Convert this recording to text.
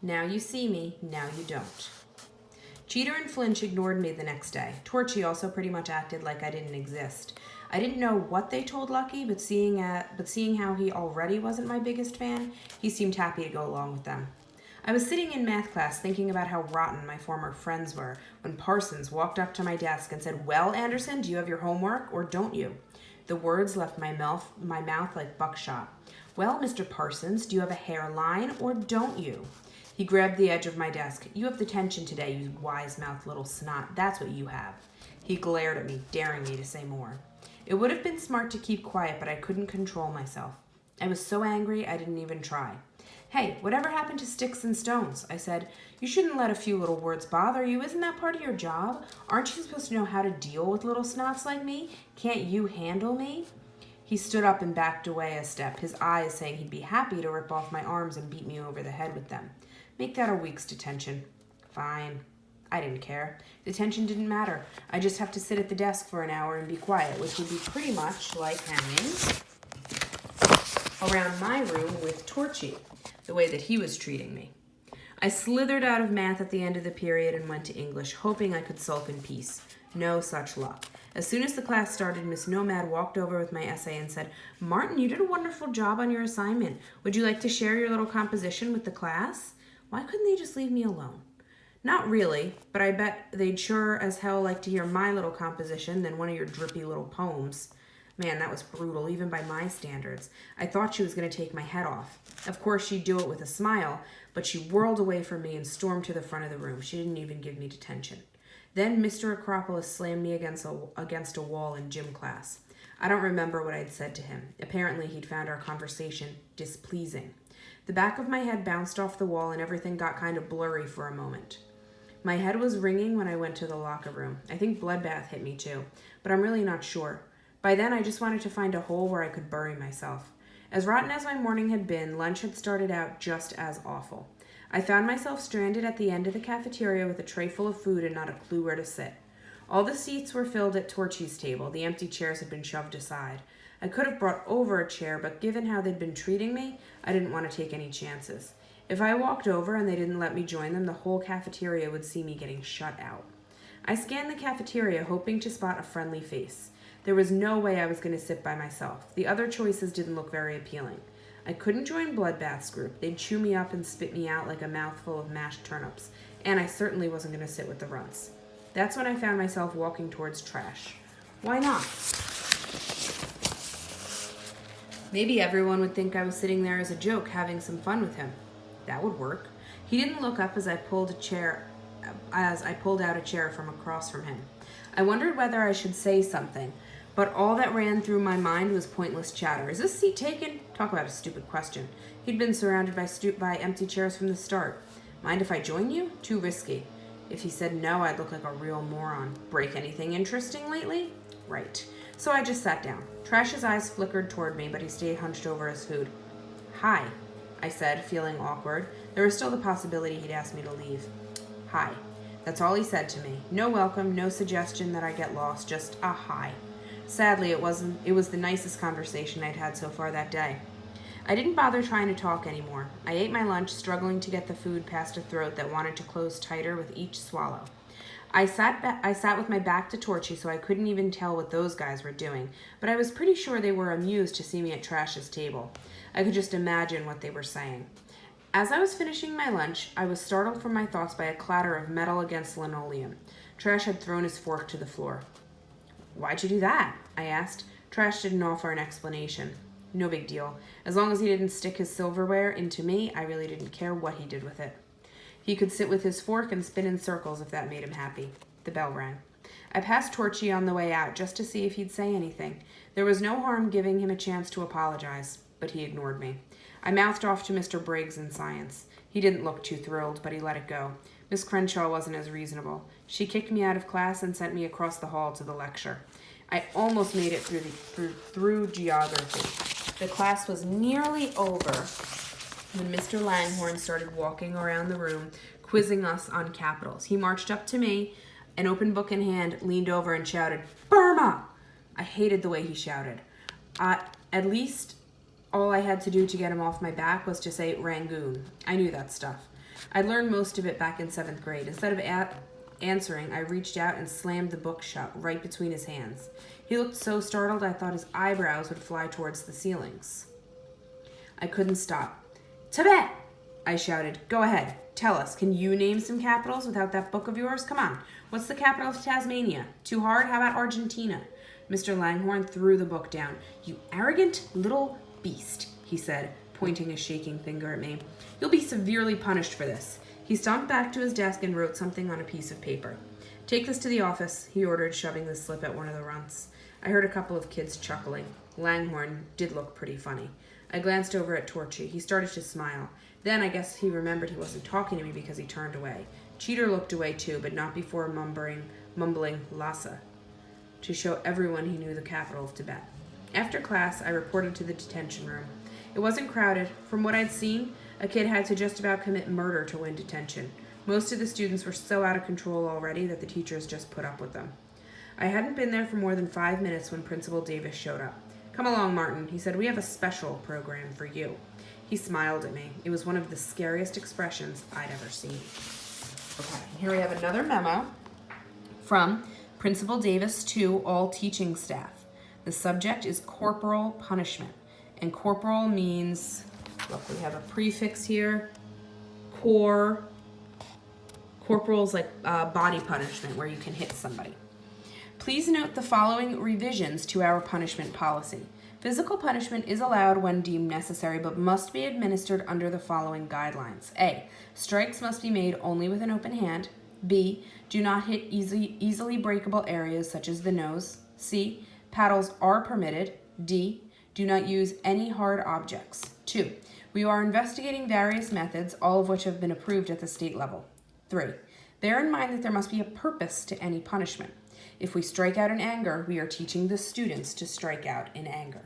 Now you see me, now you don't. Cheater and Flinch ignored me the next day. Torchy also pretty much acted like I didn't exist. I didn't know what they told Lucky, but seeing how he already wasn't my biggest fan, he seemed happy to go along with them. I was sitting in math class thinking about how rotten my former friends were when Parsons walked up to my desk and said, "Well, Anderson, do you have your homework or don't you?" The words left my mouth like buckshot. "Well, Mr. Parsons, do you have a hairline or don't you?" He grabbed the edge of my desk. "You have detention today, you wise-mouthed little snot. That's what you have." He glared at me, daring me to say more. It would have been smart to keep quiet, but I couldn't control myself. I was so angry I didn't even try. "Hey, whatever happened to sticks and stones?" I said. "You shouldn't let a few little words bother you. Isn't that part of your job? Aren't you supposed to know how to deal with little snots like me? Can't you handle me?" He stood up and backed away a step, his eyes saying he'd be happy to rip off my arms and beat me over the head with them. Make that a week's detention. Fine. I didn't care. Detention didn't matter. I just have to sit at the desk for an hour and be quiet, which would be pretty much like hanging around my room with Torchy, the way that he was treating me. I slithered out of math at the end of the period and went to English, hoping I could sulk in peace. No such luck. As soon as the class started, Miss Nomad walked over with my essay and said, "Martin, you did a wonderful job on your assignment. Would you like to share your little composition with the class?" Why couldn't they just leave me alone? Not really, but I bet they'd sure as hell like to hear my little composition than one of your drippy little poems. Man, that was brutal, even by my standards. I thought she was going to take my head off. Of course, she'd do it with a smile, but she whirled away from me and stormed to the front of the room. She didn't even give me detention. Then Mr. Acropolis slammed me against a wall in gym class. I don't remember what I'd said to him. Apparently, he'd found our conversation displeasing. The back of my head bounced off the wall and everything got kind of blurry for a moment. My head was ringing when I went to the locker room. I think bloodbath hit me too, but I'm really not sure. By then, I just wanted to find a hole where I could bury myself. As rotten as my morning had been, lunch had started out just as awful. I found myself stranded at the end of the cafeteria with a tray full of food and not a clue where to sit. All the seats were filled at Torchy's table. The empty chairs had been shoved aside. I could have brought over a chair, but given how they'd been treating me, I didn't want to take any chances. If I walked over and they didn't let me join them, the whole cafeteria would see me getting shut out. I scanned the cafeteria, hoping to spot a friendly face. There was no way I was going to sit by myself. The other choices didn't look very appealing. I couldn't join Bloodbath's group. They'd chew me up and spit me out like a mouthful of mashed turnips, and I certainly wasn't going to sit with the runts. That's when I found myself walking towards Trash. Why not? Maybe everyone would think I was sitting there as a joke, having some fun with him. That would work. He didn't look up as I pulled out a chair from across from him. I wondered whether I should say something, but all that ran through my mind was pointless chatter. "Is this seat taken?" Talk about a stupid question. He'd been surrounded by empty chairs from the start. "Mind if I join you?" Too risky. If he said no, I'd look like a real moron. Break anything interesting lately? Right. So I just sat down. Trash's eyes flickered toward me, but he stayed hunched over his food. "Hi," I said, feeling awkward. There was still the possibility he'd ask me to leave. "Hi." That's all he said to me. No welcome, no suggestion that I get lost, just a hi. Sadly, it was the nicest conversation I'd had so far that day. I didn't bother trying to talk anymore. I ate my lunch, struggling to get the food past a throat that wanted to close tighter with each swallow. I sat with my back to Torchy, so I couldn't even tell what those guys were doing, but I was pretty sure they were amused to see me at Trash's table. I could just imagine what they were saying. As I was finishing my lunch, I was startled from my thoughts by a clatter of metal against linoleum. Trash had thrown his fork to the floor. "Why'd you do that?" I asked. Trash didn't offer an explanation. No big deal. As long as he didn't stick his silverware into me, I really didn't care what he did with it. He could sit with his fork and spin in circles if that made him happy. The bell rang. I passed Torchy on the way out just to see if he'd say anything. There was no harm giving him a chance to apologize, but he ignored me. I mouthed off to Mr. Briggs in science. He didn't look too thrilled, but he let it go. Miss Crenshaw wasn't as reasonable. She kicked me out of class and sent me across the hall to the lecture. I almost made it through geography. The class was nearly over when Mr. Langhorne started walking around the room, quizzing us on capitals. He marched up to me, an open book in hand, leaned over and shouted, "Burma!" I hated the way he shouted. At least all I had to do to get him off my back was to say Rangoon. I knew that stuff. I'd learned most of it back in 7th grade. Instead of answering, I reached out and slammed the book shut right between his hands. He looked so startled I thought his eyebrows would fly towards the ceilings. I couldn't stop. Tibet! I shouted. Go ahead. Tell us. Can you name some capitals without that book of yours? Come on. What's the capital of Tasmania? Too hard? How about Argentina? Mr. Langhorne threw the book down. You arrogant little beast, he said, pointing a shaking finger at me. You'll be severely punished for this. He stomped back to his desk and wrote something on a piece of paper. Take this to the office, he ordered, shoving the slip at one of the runts. I heard a couple of kids chuckling. Langhorne did look pretty funny. I glanced over at Torchy. He started to smile. Then I guess he remembered he wasn't talking to me because he turned away. Cheater looked away too, but not before mumbling Lhasa, to show everyone he knew the capital of Tibet. After class, I reported to the detention room. It wasn't crowded. From what I'd seen, a kid had to just about commit murder to win detention. Most of the students were so out of control already that the teachers just put up with them. I hadn't been there for more than 5 minutes when Principal Davis showed up. Come along, Martin, he said. We have a special program for you. He smiled at me. It was one of the scariest expressions I'd ever seen. Okay, here we have another memo from Principal Davis to all teaching staff. The subject is corporal punishment. And corporal means, look, we have a prefix here, corporal is like body punishment, where you can hit somebody. Please note the following revisions to our punishment policy. Physical punishment is allowed when deemed necessary, but must be administered under the following guidelines. A. Strikes must be made only with an open hand. B. Do not hit easily breakable areas such as the nose. C. Paddles are permitted. D. Do not use any hard objects. 2. We are investigating various methods, all of which have been approved at the state level. 3. Bear in mind that there must be a purpose to any punishment. If we strike out in anger, we are teaching the students to strike out in anger.